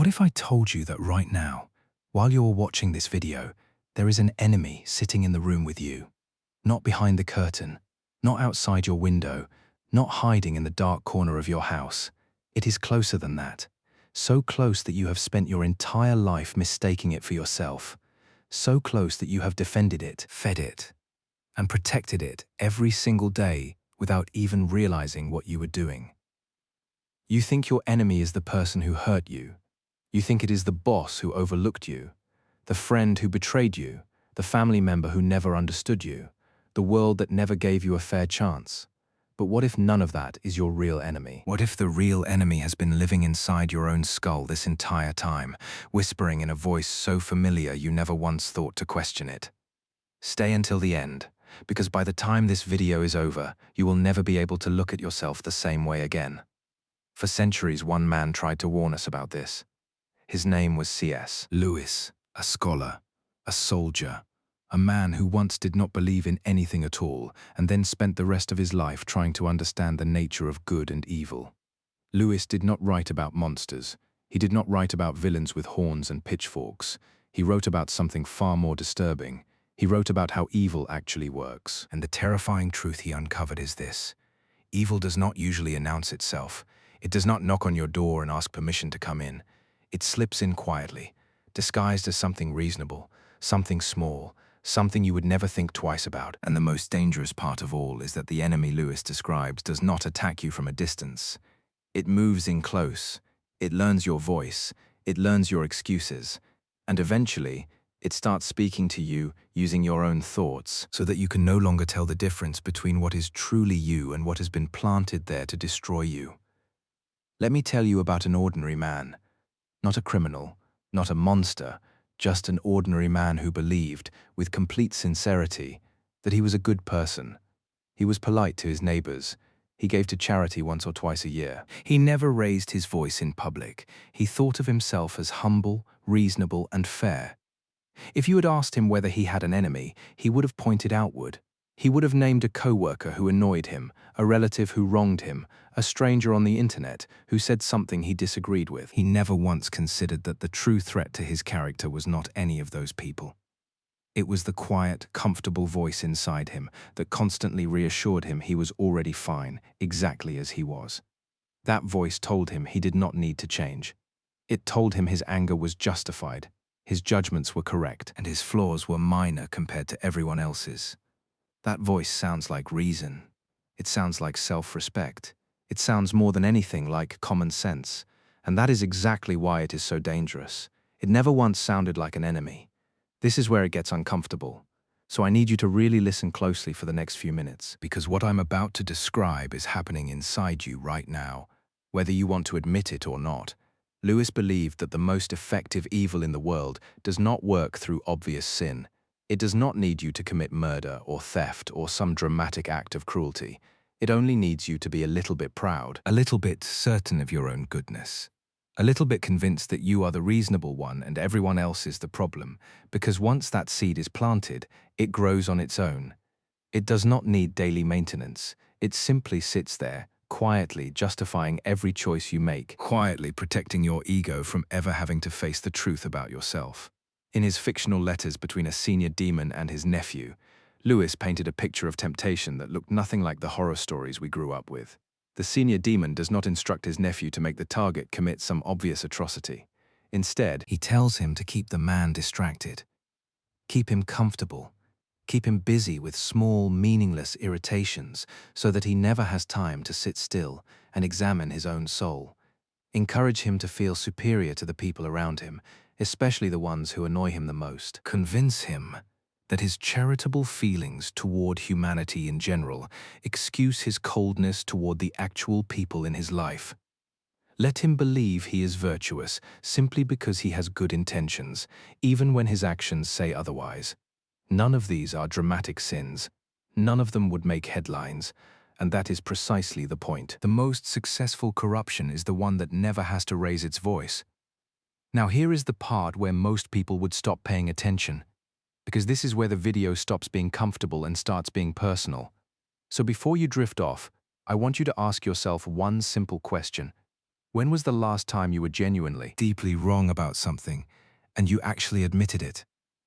What if I told you that right now, while you're watching this video, there is an enemy sitting in the room with you? Not behind the curtain, not outside your window, not hiding in the dark corner of your house. It is closer than that. So close that you have spent your entire life mistaking it for yourself. So close that you have defended it, fed it, and protected it every single day without even realizing what you were doing. You think your enemy is the person who hurt you. You think it is the boss who overlooked you, the friend who betrayed you, the family member who never understood you, the world that never gave you a fair chance. But what if none of that is your real enemy? What if the real enemy has been living inside your own skull this entire time, whispering in a voice so familiar you never once thought to question it? Stay until the end, because by the time this video is over, you will never be able to look at yourself the same way again. For centuries, one man tried to warn us about this. His name was C.S. Lewis, a scholar, a soldier, a man who once did not believe in anything at all and then spent the rest of his life trying to understand the nature of good and evil. Lewis did not write about monsters. He did not write about villains with horns and pitchforks. He wrote about something far more disturbing. He wrote about how evil actually works. And the terrifying truth he uncovered is this: evil does not usually announce itself. It does not knock on your door and ask permission to come in. It slips in quietly, disguised as something reasonable, something small, something you would never think twice about. And the most dangerous part of all is that the enemy Lewis describes does not attack you from a distance. It moves in close, it learns your voice, it learns your excuses, and eventually, it starts speaking to you using your own thoughts so that you can no longer tell the difference between what is truly you and what has been planted there to destroy you. Let me tell you about an ordinary man. Not a criminal, not a monster, just an ordinary man who believed, with complete sincerity, that he was a good person. He was polite to his neighbors. He gave to charity once or twice a year. He never raised his voice in public. He thought of himself as humble, reasonable, and fair. If you had asked him whether he had an enemy, he would have pointed outward. He would have named a co-worker who annoyed him, a relative who wronged him, a stranger on the internet who said something he disagreed with. He never once considered that the true threat to his character was not any of those people. It was the quiet, comfortable voice inside him that constantly reassured him he was already fine, exactly as he was. That voice told him he did not need to change. It told him his anger was justified, his judgments were correct, and his flaws were minor compared to everyone else's. That voice sounds like reason. It sounds like self-respect. It sounds more than anything like common sense. And that is exactly why it is so dangerous. It never once sounded like an enemy. This is where it gets uncomfortable. So I need you to really listen closely for the next few minutes, because what I'm about to describe is happening inside you right now, whether you want to admit it or not. Lewis believed that the most effective evil in the world does not work through obvious sin. It does not need you to commit murder or theft or some dramatic act of cruelty. It only needs you to be a little bit proud, a little bit certain of your own goodness, a little bit convinced that you are the reasonable one and everyone else is the problem, because once that seed is planted, it grows on its own. It does not need daily maintenance. It simply sits there, quietly justifying every choice you make, quietly protecting your ego from ever having to face the truth about yourself. In his fictional letters between a senior demon and his nephew, Lewis painted a picture of temptation that looked nothing like the horror stories we grew up with. The senior demon does not instruct his nephew to make the target commit some obvious atrocity. Instead, he tells him to keep the man distracted, keep him comfortable, keep him busy with small, meaningless irritations so that he never has time to sit still and examine his own soul. Encourage him to feel superior to the people around him, especially the ones who annoy him the most. Convince him that his charitable feelings toward humanity in general excuse his coldness toward the actual people in his life. Let him believe he is virtuous simply because he has good intentions, even when his actions say otherwise. None of these are dramatic sins. None of them would make headlines, and that is precisely the point. The most successful corruption is the one that never has to raise its voice. Now here is the part where most people would stop paying attention, because this is where the video stops being comfortable and starts being personal. So before you drift off, I want you to ask yourself one simple question. When was the last time you were genuinely, deeply wrong about something, and you actually admitted it?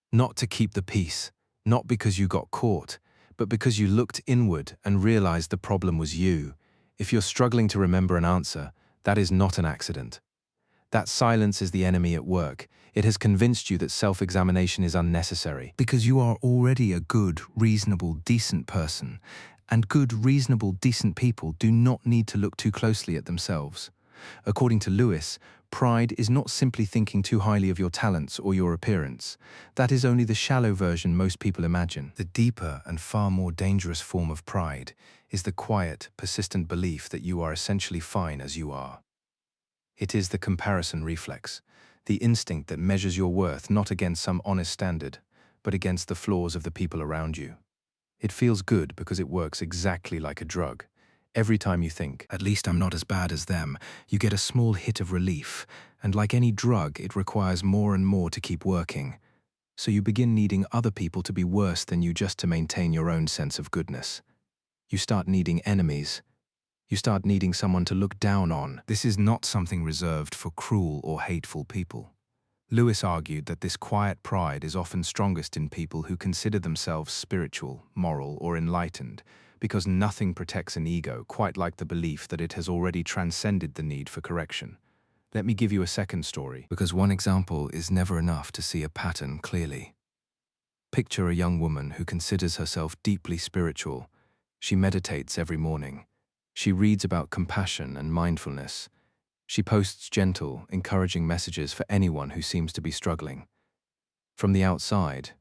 Not to keep the peace, not because you got caught, but because you looked inward and realized the problem was you. If you're struggling to remember an answer, that is not an accident. That silence is the enemy at work. It has convinced you that self-examination is unnecessary. Because you are already a good, reasonable, decent person, and good, reasonable, decent people do not need to look too closely at themselves. According to Lewis, pride is not simply thinking too highly of your talents or your appearance. That is only the shallow version most people imagine. The deeper and far more dangerous form of pride is the quiet, persistent belief that you are essentially fine as you are. It is the comparison reflex, the instinct that measures your worth not against some honest standard, but against the flaws of the people around you. It feels good because it works exactly like a drug. Every time you think, at least I'm not as bad as them, you get a small hit of relief, and like any drug, it requires more and more to keep working. So you begin needing other people to be worse than you just to maintain your own sense of goodness. You start needing enemies. You start needing someone to look down on. This is not something reserved for cruel or hateful people. Lewis argued that this quiet pride is often strongest in people who consider themselves spiritual, moral, or enlightened, because nothing protects an ego quite like the belief that it has already transcended the need for correction. Let me give you a second story, because one example is never enough to see a pattern clearly. Picture a young woman who considers herself deeply spiritual. She meditates every morning. She reads about compassion and mindfulness. She posts gentle, encouraging messages for anyone who seems to be struggling. From the outside,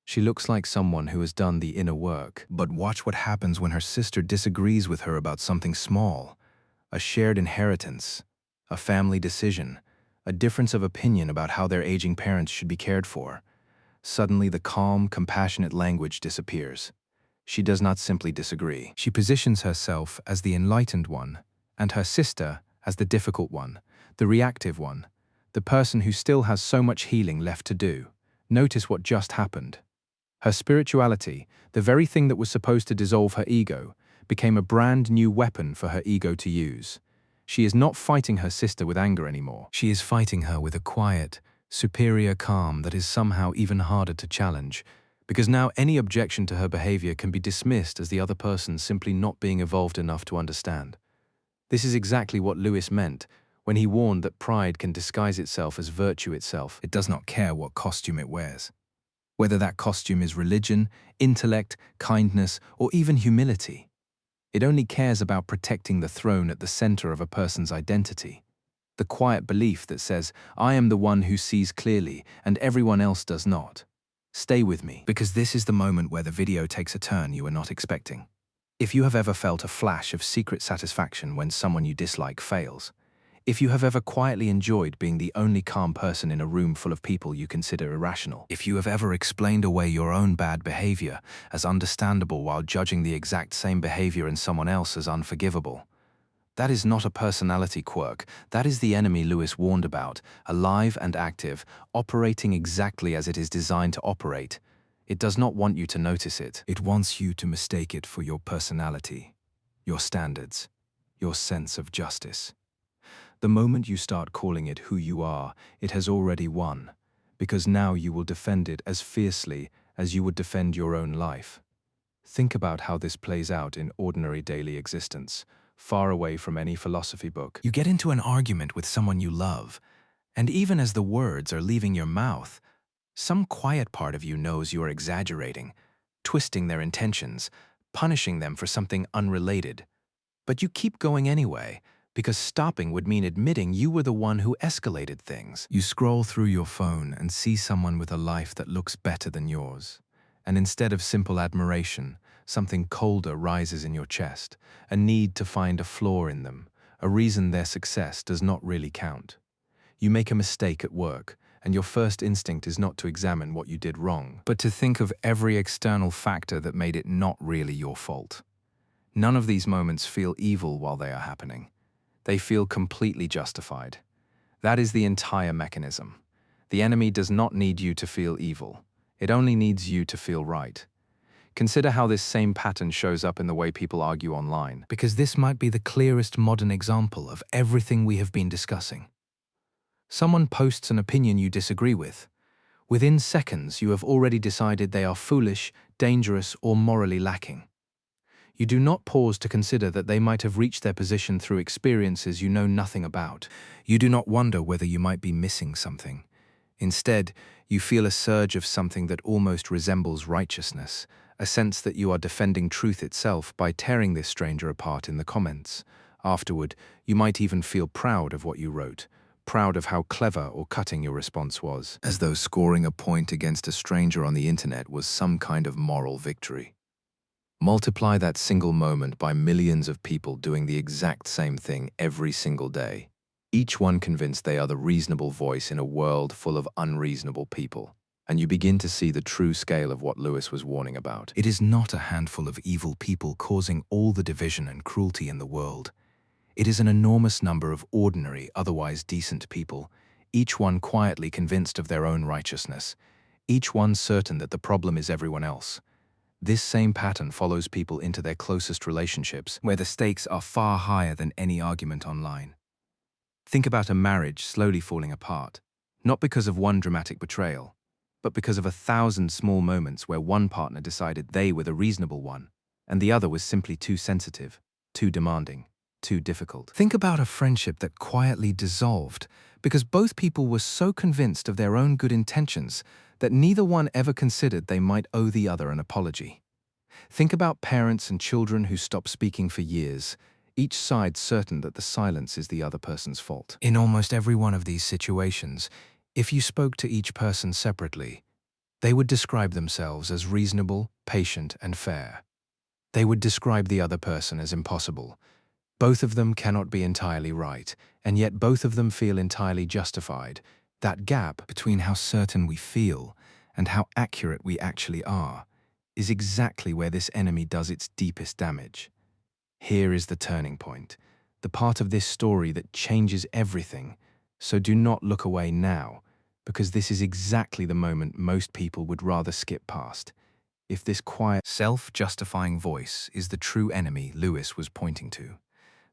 she looks like someone who has done the inner work. But watch what happens when her sister disagrees with her about something small. A shared inheritance, a family decision, a difference of opinion about how their aging parents should be cared for. Suddenly, the calm, compassionate language disappears. She does not simply disagree. She positions herself as the enlightened one, and her sister as the difficult one, the reactive one, the person who still has so much healing left to do. Notice what just happened. Her spirituality, the very thing that was supposed to dissolve her ego, became a brand new weapon for her ego to use. She is not fighting her sister with anger anymore. She is fighting her with a quiet, superior calm that is somehow even harder to challenge, because now any objection to her behavior can be dismissed as the other person simply not being evolved enough to understand. This is exactly what Lewis meant when he warned that pride can disguise itself as virtue itself. It does not care what costume it wears. Whether that costume is religion, intellect, kindness, or even humility. It only cares about protecting the throne at the center of a person's identity. The quiet belief that says, I am the one who sees clearly and everyone else does not. Stay with me, because this is the moment where the video takes a turn you were not expecting. If you have ever felt a flash of secret satisfaction when someone you dislike fails, if you have ever quietly enjoyed being the only calm person in a room full of people you consider irrational, if you have ever explained away your own bad behavior as understandable while judging the exact same behavior in someone else as unforgivable, that is not a personality quirk. That is the enemy Lewis warned about, alive and active, operating exactly as it is designed to operate. It does not want you to notice it. It wants you to mistake it for your personality, your standards, your sense of justice. The moment you start calling it who you are, it has already won, because now you will defend it as fiercely as you would defend your own life. Think about how this plays out in ordinary daily existence, far away from any philosophy book. You get into an argument with someone you love, and even as the words are leaving your mouth, some quiet part of you knows you are exaggerating, twisting their intentions, punishing them for something unrelated. But you keep going anyway, because stopping would mean admitting you were the one who escalated things. You scroll through your phone and see someone with a life that looks better than yours. And instead of simple admiration, something colder rises in your chest, a need to find a flaw in them, a reason their success does not really count. You make a mistake at work, and your first instinct is not to examine what you did wrong, but to think of every external factor that made it not really your fault. None of these moments feel evil while they are happening. They feel completely justified. That is the entire mechanism. The enemy does not need you to feel evil. It only needs you to feel right. Consider how this same pattern shows up in the way people argue online, because this might be the clearest modern example of everything we have been discussing. Someone posts an opinion you disagree with. Within seconds, you have already decided they are foolish, dangerous, or morally lacking. You do not pause to consider that they might have reached their position through experiences you know nothing about. You do not wonder whether you might be missing something. Instead, you feel a surge of something that almost resembles righteousness, a sense that you are defending truth itself by tearing this stranger apart in the comments. Afterward, you might even feel proud of what you wrote, proud of how clever or cutting your response was, as though scoring a point against a stranger on the internet was some kind of moral victory. Multiply that single moment by millions of people doing the exact same thing every single day, each one convinced they are the reasonable voice in a world full of unreasonable people, and you begin to see the true scale of what Lewis was warning about. It is not a handful of evil people causing all the division and cruelty in the world. It is an enormous number of ordinary, otherwise decent people, each one quietly convinced of their own righteousness, each one certain that the problem is everyone else. This same pattern follows people into their closest relationships, where the stakes are far higher than any argument online. Think about a marriage slowly falling apart, not because of one dramatic betrayal, but because of 1,000 small moments where one partner decided they were the reasonable one, and the other was simply too sensitive, too demanding, too difficult. Think about a friendship that quietly dissolved because both people were so convinced of their own good intentions that neither one ever considered they might owe the other an apology. Think about parents and children who stop speaking for years, each side certain that the silence is the other person's fault. In almost every one of these situations, if you spoke to each person separately, they would describe themselves as reasonable, patient, and fair. They would describe the other person as impossible. Both of them cannot be entirely right, and yet both of them feel entirely justified. That gap between how certain we feel and how accurate we actually are is exactly where this enemy does its deepest damage. Here is the turning point, the part of this story that changes everything. So do not look away now, because this is exactly the moment most people would rather skip past. If this quiet, self-justifying voice is the true enemy Lewis was pointing to,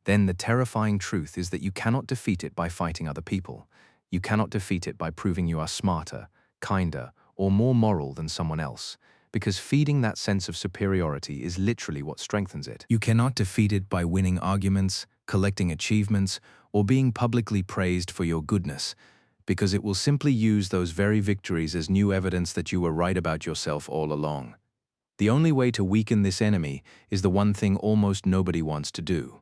then the terrifying truth is that you cannot defeat it by fighting other people. You cannot defeat it by proving you are smarter, kinder, or more moral than someone else, because feeding that sense of superiority is literally what strengthens it. You cannot defeat it by winning arguments, collecting achievements, or being publicly praised for your goodness, because it will simply use those very victories as new evidence that you were right about yourself all along. The only way to weaken this enemy is the one thing almost nobody wants to do.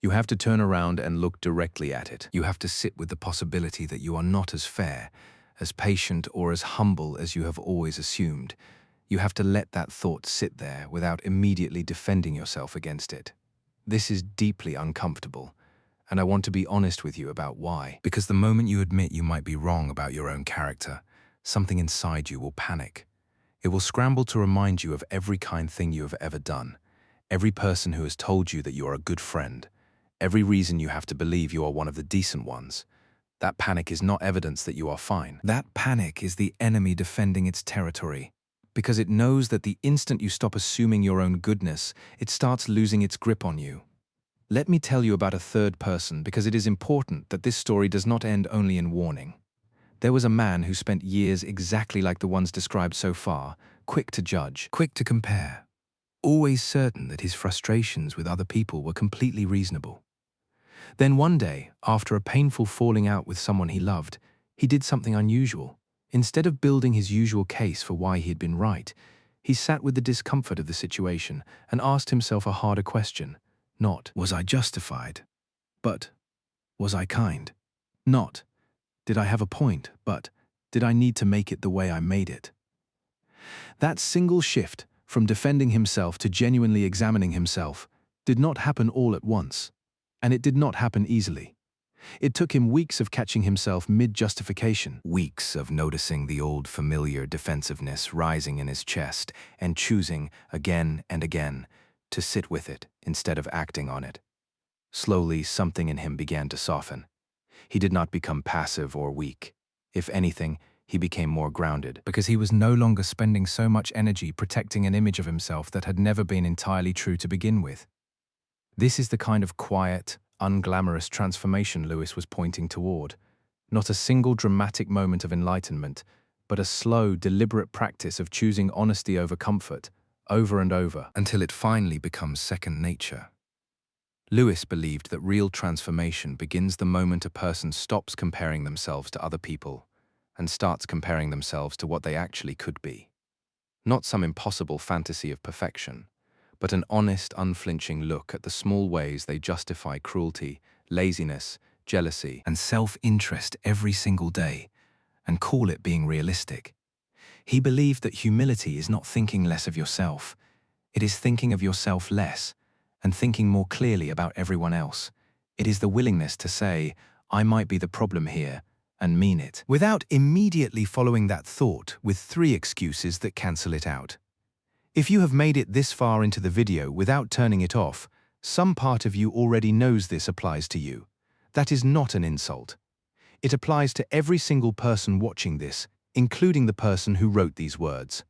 You have to turn around and look directly at it. You have to sit with the possibility that you are not as fair, as patient, or as humble as you have always assumed. You have to let that thought sit there without immediately defending yourself against it. This is deeply uncomfortable, and I want to be honest with you about why. Because the moment you admit you might be wrong about your own character, something inside you will panic. It will scramble to remind you of every kind thing you have ever done, every person who has told you that you are a good friend, every reason you have to believe you are one of the decent ones. That panic is not evidence that you are fine. That panic is the enemy defending its territory, because it knows that the instant you stop assuming your own goodness, it starts losing its grip on you. Let me tell you about a third person, because it is important that this story does not end only in warning. There was a man who spent years exactly like the ones described so far, quick to judge, quick to compare, always certain that his frustrations with other people were completely reasonable. Then one day, after a painful falling out with someone he loved, he did something unusual. Instead of building his usual case for why he had been right, he sat with the discomfort of the situation and asked himself a harder question. Not, was I justified? But, was I kind? Not, did I have a point? But, did I need to make it the way I made it? That single shift, from defending himself to genuinely examining himself, did not happen all at once. And it did not happen easily. It took him weeks of catching himself mid-justification, weeks of noticing the old familiar defensiveness rising in his chest and choosing, again and again, to sit with it instead of acting on it. Slowly, something in him began to soften. He did not become passive or weak. If anything, he became more grounded, because he was no longer spending so much energy protecting an image of himself that had never been entirely true to begin with. This is the kind of quiet, unglamorous transformation Lewis was pointing toward. Not a single dramatic moment of enlightenment, but a slow, deliberate practice of choosing honesty over comfort, over and over, until it finally becomes second nature. Lewis believed that real transformation begins the moment a person stops comparing themselves to other people and starts comparing themselves to what they actually could be. Not some impossible fantasy of perfection, but an honest, unflinching look at the small ways they justify cruelty, laziness, jealousy, and self-interest every single day, and call it being realistic. He believed that humility is not thinking less of yourself. It is thinking of yourself less, and thinking more clearly about everyone else. It is the willingness to say, I might be the problem here, and mean it, without immediately following that thought with 3 excuses that cancel it out. If you have made it this far into the video without turning it off, some part of you already knows this applies to you. That is not an insult. It applies to every single person watching this, including the person who wrote these words.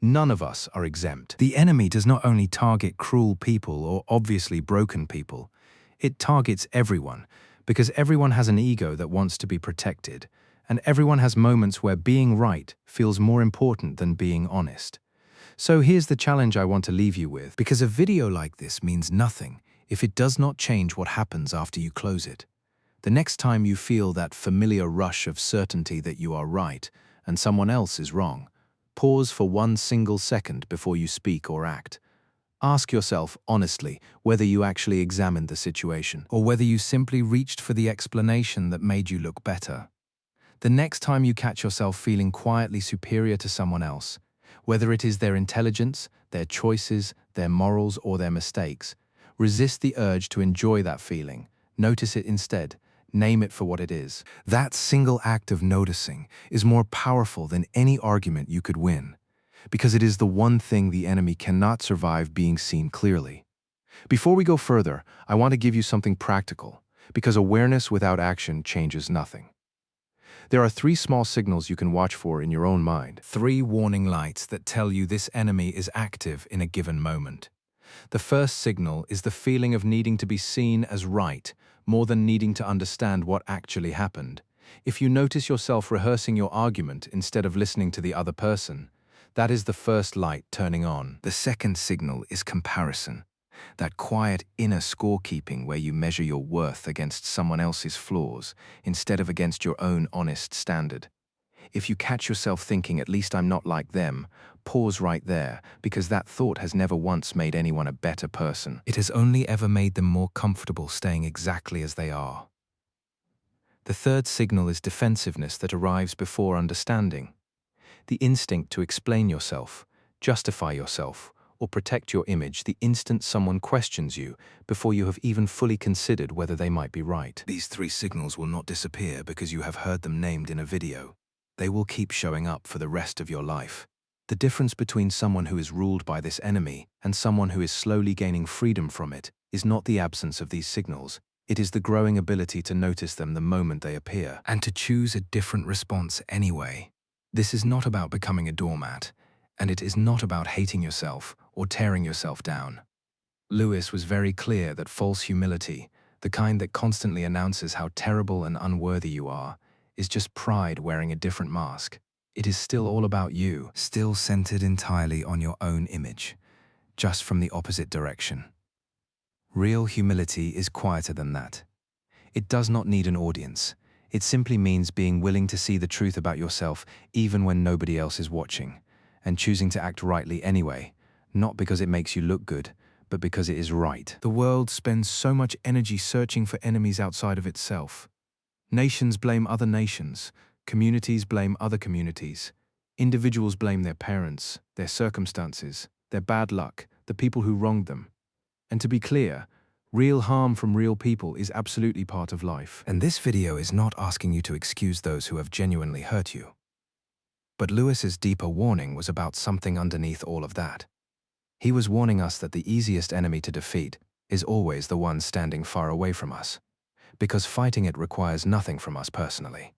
None of us are exempt. The enemy does not only target cruel people or obviously broken people, it targets everyone, because everyone has an ego that wants to be protected, and everyone has moments where being right feels more important than being honest. So here's the challenge I want to leave you with, because a video like this means nothing if it does not change what happens after you close it. The next time you feel that familiar rush of certainty that you are right and someone else is wrong, pause for 1 single second before you speak or act. Ask yourself honestly whether you actually examined the situation, or whether you simply reached for the explanation that made you look better. The next time you catch yourself feeling quietly superior to someone else, whether it is their intelligence, their choices, their morals, or their mistakes, resist the urge to enjoy that feeling. Notice it instead. Name it for what it is. That single act of noticing is more powerful than any argument you could win, because it is the one thing the enemy cannot survive being seen clearly. Before we go further, I want to give you something practical, because awareness without action changes nothing. There are 3 small signals you can watch for in your own mind. 3 warning lights that tell you this enemy is active in a given moment. The first signal is the feeling of needing to be seen as right, more than needing to understand what actually happened. If you notice yourself rehearsing your argument instead of listening to the other person, that is the first light turning on. The second signal is comparison. That quiet inner scorekeeping where you measure your worth against someone else's flaws instead of against your own honest standard. If you catch yourself thinking, at least I'm not like them, pause right there, because that thought has never once made anyone a better person. It has only ever made them more comfortable staying exactly as they are. The third signal is defensiveness that arrives before understanding. The instinct to explain yourself, justify yourself, or protect your image the instant someone questions you before you have even fully considered whether they might be right. These 3 signals will not disappear because you have heard them named in a video. They will keep showing up for the rest of your life. The difference between someone who is ruled by this enemy and someone who is slowly gaining freedom from it is not the absence of these signals. It is the growing ability to notice them the moment they appear, and to choose a different response anyway. This is not about becoming a doormat, and it is not about hating yourself or tearing yourself down. Lewis was very clear that false humility, the kind that constantly announces how terrible and unworthy you are, is just pride wearing a different mask. It is still all about you, still centered entirely on your own image, just from the opposite direction. Real humility is quieter than that. It does not need an audience. It simply means being willing to see the truth about yourself even when nobody else is watching, and choosing to act rightly anyway, not because it makes you look good, but because it is right. The world spends so much energy searching for enemies outside of itself. Nations blame other nations, communities blame other communities, individuals blame their parents, their circumstances, their bad luck, the people who wronged them. And to be clear, real harm from real people is absolutely part of life. And this video is not asking you to excuse those who have genuinely hurt you. But Lewis's deeper warning was about something underneath all of that. He was warning us that the easiest enemy to defeat is always the one standing far away from us, because fighting it requires nothing from us personally.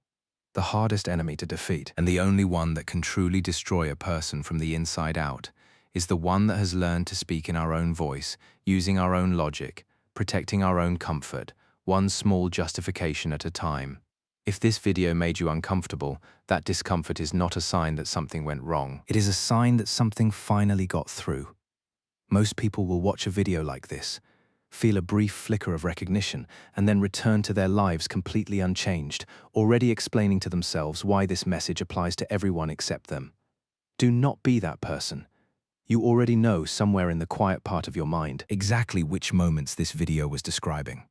the hardest enemy to defeat, and the only one that can truly destroy a person from the inside out, is the one that has learned to speak in our own voice, using our own logic, protecting our own comfort, one small justification at a time. If this video made you uncomfortable, that discomfort is not a sign that something went wrong. It is a sign that something finally got through. Most people will watch a video like this, feel a brief flicker of recognition, and then return to their lives completely unchanged, already explaining to themselves why this message applies to everyone except them. Do not be that person. You already know somewhere in the quiet part of your mind exactly which moments this video was describing.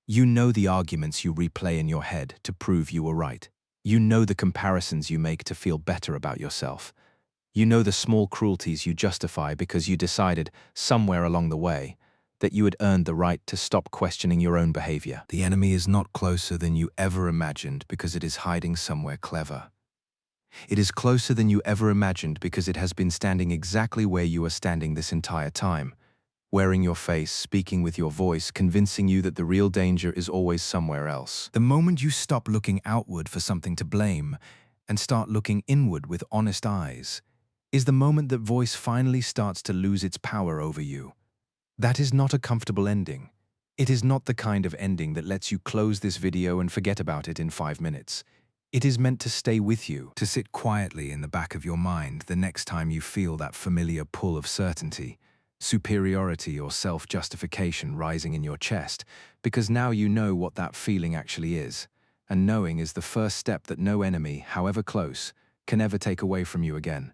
You know the arguments you replay in your head to prove you were right. You know the comparisons you make to feel better about yourself. You know the small cruelties you justify because you decided, somewhere along the way, that you had earned the right to stop questioning your own behavior. The enemy is not closer than you ever imagined because it is hiding somewhere clever. It is closer than you ever imagined because it has been standing exactly where you are standing this entire time, wearing your face, speaking with your voice, convincing you that the real danger is always somewhere else. The moment you stop looking outward for something to blame and start looking inward with honest eyes, is the moment that voice finally starts to lose its power over you. That is not a comfortable ending. It is not the kind of ending that lets you close this video and forget about it in 5 minutes. It is meant to stay with you, to sit quietly in the back of your mind the next time you feel that familiar pull of certainty, superiority or self-justification rising in your chest, because now you know what that feeling actually is, and knowing is the first step that no enemy, however close, can ever take away from you again.